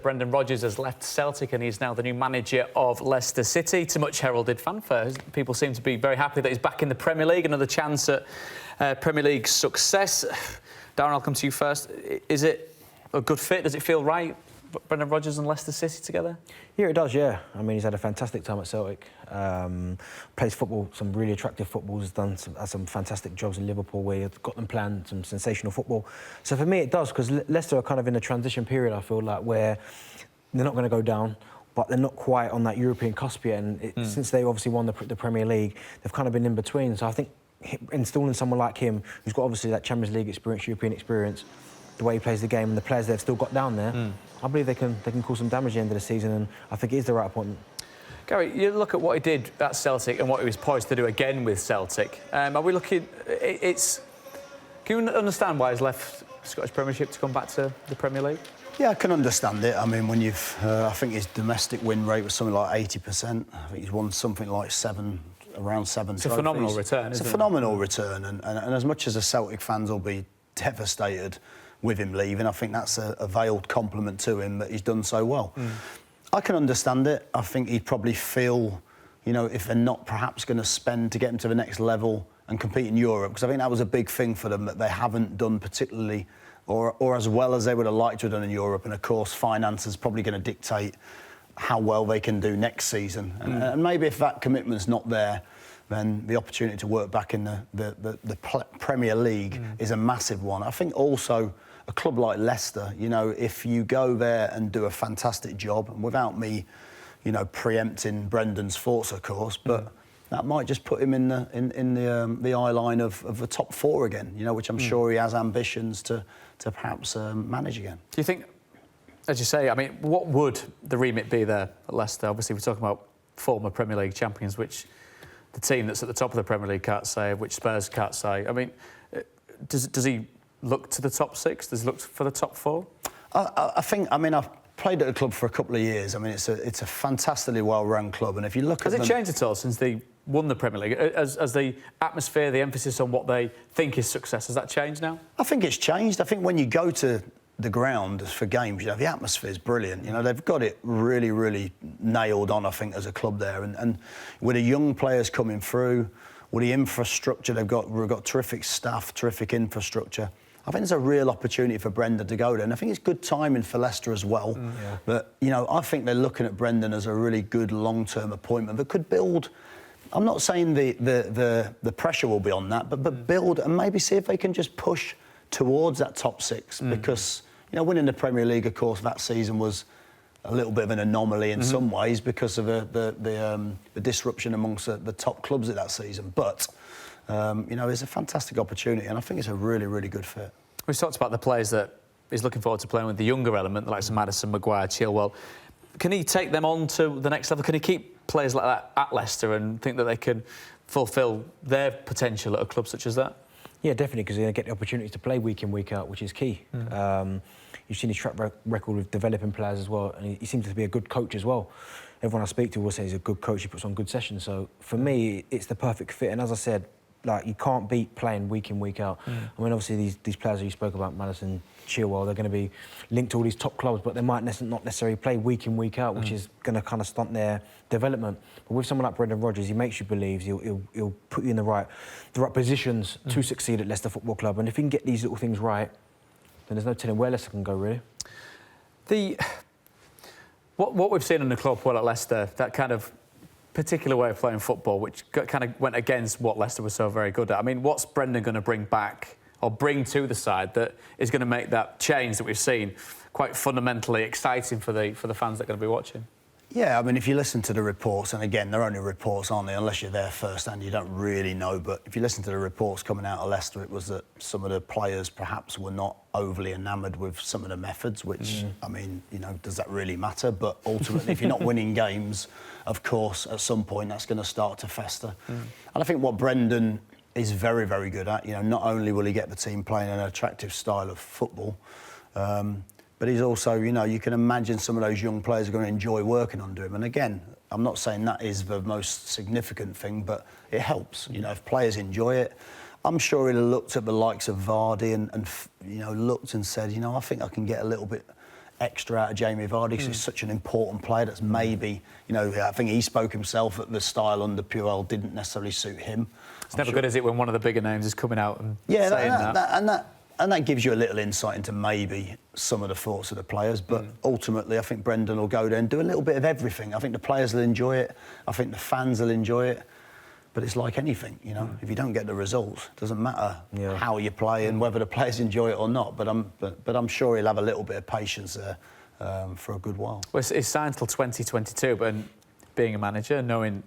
Brendan Rodgers has left Celtic and he's now the new manager of Leicester City. To much heralded fanfare. People seem to be very happy that he's back in the Premier League. Another chance at Premier League success. Darren, I'll come to you first. Is it a good fit? Does it feel right, Brendan Rodgers and Leicester City together? Yeah, it does, yeah. I mean, he's had a fantastic time at Celtic. Plays football, some really attractive football. He's done some fantastic jobs in Liverpool where he's got them planned, some sensational football. So for me, it does, because Leicester are kind of in a transition period, I feel like, where they're not going to go down, but they're not quite on that European cusp yet. And since they obviously won the Premier League, they've kind of been in between. So I think installing someone like him, who's got obviously that Champions League experience, European experience, the way he plays the game and the players they've still got down there, I believe they can cause some damage at the end of the season, and I think it is the right appointment. Gary, you look at what he did at Celtic and what he was poised to do again with Celtic. Are we looking... Can you understand why he's left Scottish Premiership to come back to the Premier League? Yeah, I can understand it. I mean, when I think his domestic win rate was something like 80%. I think he's won something like around seven It's trophies. a phenomenal return, isn't it? It's a phenomenal return, and as much as the Celtic fans will be devastated with him leaving, I think that's a veiled compliment to him that he's done so well. I can understand it. I think he'd probably feel, you know, if they're not perhaps going to spend to get him to the next level and compete in Europe, because I think that was a big thing for them that they haven't done particularly or as well as they would have liked to have done in Europe. And of course, finance is probably going to dictate how well they can do next season. And maybe if that commitment's not there, then the opportunity to work back in the Premier League is a massive one. I think also a club like Leicester, you know, if you go there and do a fantastic job, and without me, you know, preempting Brendan's thoughts, of course, but that might just put him in the eye line of the top four again, you know, which I'm sure he has ambitions to perhaps manage again. Do you think, as you say, I mean, what would the remit be there at Leicester? Obviously, we're talking about former Premier League champions, which the team that's at the top of the Premier League can't say, which Spurs can't say. I mean, does he look to the top six? Does he look for the top four? I think, I mean, I've played at the club for a couple of years. I mean, it's a fantastically well-run club, and if you look Has it changed at all since they won the Premier League? As the atmosphere, the emphasis on what they think is success, has that changed now? I think it's changed. I think when you go to the ground for games, you know, the atmosphere is brilliant. You know, they've got it really, really nailed on, I think, as a club there. And with the young players coming through, with the infrastructure we've got terrific staff, terrific infrastructure. I think there's a real opportunity for Brendan to go there, and I think it's good timing for Leicester as well. But, you know, I think they're looking at Brendan as a really good long-term appointment that could build... I'm not saying the pressure will be on that, but build and maybe see if they can just push towards that top six, because, you know, winning the Premier League, of course, that season was a little bit of an anomaly in some ways because of the disruption amongst the top clubs at that season. But, you know, it's a fantastic opportunity, and I think it's a really, really good fit. We've talked about the players that he's looking forward to playing with, the younger element, the likes of Maddison, Maguire, Chilwell. Can he take them on to the next level? Can he keep players like that at Leicester and think that they can fulfil their potential at a club such as that? Yeah, definitely, because they get the opportunity to play week in, week out, which is key. You've seen his track record with developing players as well, and he seems to be a good coach as well. Everyone I speak to will say he's a good coach, he puts on good sessions. So for me, it's the perfect fit. And as I said, like, you can't beat playing week in, week out. I mean, obviously, these players that you spoke about, Maddison, Chilwell, they're going to be linked to all these top clubs, but they might not necessarily play week in, week out, which is going to kind of stunt their development. But with someone like Brendan Rodgers, he makes you believe, he'll put you in the right positions to succeed at Leicester Football Club. And if he can get these little things right, then there's no telling where Leicester can go, really. What we've seen in the club well at Leicester, that kind of particular way of playing football, which kind of went against what Leicester was so very good at. I mean, what's Brendan going to bring back or bring to the side that is going to make that change that we've seen quite fundamentally exciting for the fans that are going to be watching? Yeah, I mean, if you listen to the reports, and again, they're only reports, aren't they? Unless you're there first and you don't really know. But if you listen to the reports coming out of Leicester, it was that some of the players perhaps were not overly enamoured with some of the methods, which, I mean, you know, does that really matter? But ultimately, if you're not winning games, of course, at some point, that's going to start to fester. And I think what Brendan is very, very good at, you know, not only will he get the team playing an attractive style of football, but he's also, you know, you can imagine some of those young players are going to enjoy working under him. And again, I'm not saying that is the most significant thing, but it helps. You know, if players enjoy it, I'm sure he'll have looked at the likes of Vardy and you know, looked and said, you know, I think I can get a little bit extra out of Jamie Vardy because he's such an important player that's maybe, I think he spoke himself that the style under Puel didn't necessarily suit him. It's never good, is it, when one of the bigger names is coming out and saying that? And that gives you a little insight into maybe some of the thoughts of the players. But ultimately, I think Brendan will go there and do a little bit of everything. I think the players will enjoy it. I think the fans will enjoy it. But it's like anything, if you don't get the results, it doesn't matter how you play and whether the players enjoy it or not. But I'm sure he'll have a little bit of patience there for a good while. Well, it's signed till 2022, but being a manager, knowing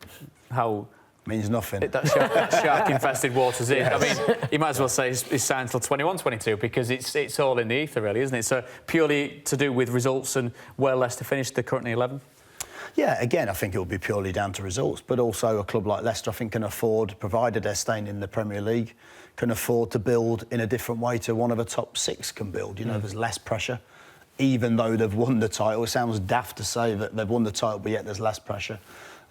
how... means nothing. That shark-infested waters in. I mean, you might as well say he's signed till 21-22 because it's all in the ether, really, isn't it? So purely to do with results and where Leicester finished, they're currently 11th. Yeah, again, I think it will be purely down to results, but also a club like Leicester, I think, can afford, provided they're staying in the Premier League, can afford to build in a different way to one of the top 6 can build. There's less pressure, even though they've won the title. It sounds daft to say that they've won the title, but yet there's less pressure.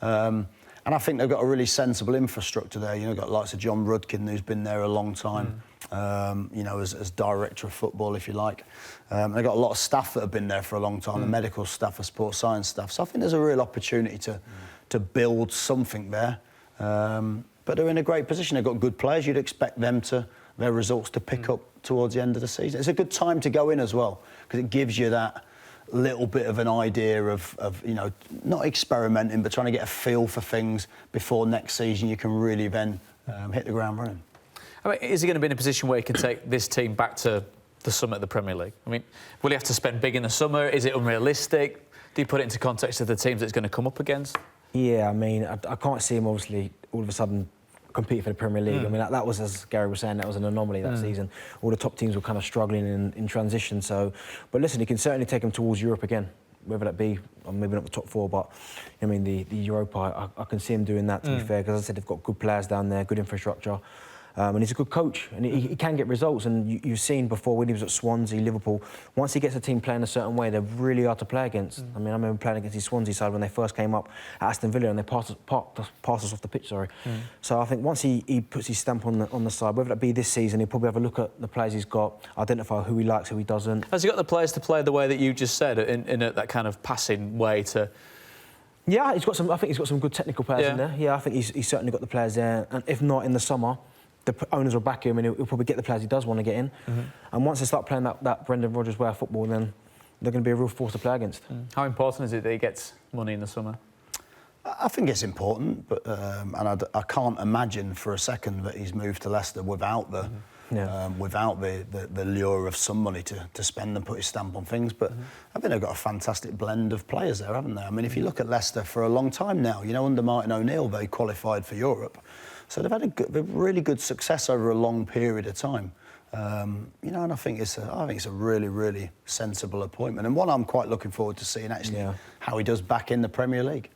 And I think they've got a really sensible infrastructure there. Got the likes of John Rudkin, who's been there a long time, as director of football, if you like. They've got a lot of staff that have been there for a long time, the medical staff, the sports science staff. So I think there's a real opportunity to build something there. But they're in a great position. They've got good players. You'd expect their results to pick up towards the end of the season. It's a good time to go in as well, because it gives you that little bit of an idea of not experimenting, but trying to get a feel for things before next season. You can really then hit the ground running. I mean, is he going to be in a position where he can take this team back to the summit of the Premier League? I mean, will he have to spend big in the summer? Is it unrealistic? Do you put it into context of the teams that it's going to come up against? Yeah, I mean, I can't see him obviously all of a sudden compete for the Premier League. I mean, that was, as Gary was saying, that was an anomaly that season. All the top teams were kind of struggling in transition. So, but listen, he can certainly take them towards Europe again, whether that be, or maybe not the top 4, but I mean, the Europa, I can see him doing that, to be fair, because as I said, they've got good players down there, good infrastructure. And he's a good coach, and he can get results. And you've seen before when he was at Swansea, Liverpool, once he gets a team playing a certain way, they're really hard to play against. I mean, I remember playing against the Swansea side when they first came up at Aston Villa, and they passed us off the pitch, sorry. So I think once he puts his stamp on the side, whether that be this season, he'll probably have a look at the players he's got, identify who he likes, who he doesn't. Has he got the players to play the way that you just said, in that kind of passing way to... Yeah, I think he's got some good technical players in there. Yeah, I think he's certainly got the players there. And if not in the summer, the owners will back him, and he'll probably get the players he does want to get in. And once they start playing that Brendan Rodgers way of football, then they're going to be a real force to play against. How important is it that he gets money in the summer? I think it's important, but I can't imagine for a second that he's moved to Leicester without the lure of some money to spend and put his stamp on things. But I think they've got a fantastic blend of players there, haven't they? I mean, if you look at Leicester for a long time now, under Martin O'Neill, they qualified for Europe. So they've had a really good success over a long period of time. And I think it's a really, really sensible appointment, and one I'm quite looking forward to seeing actually how he does back in the Premier League.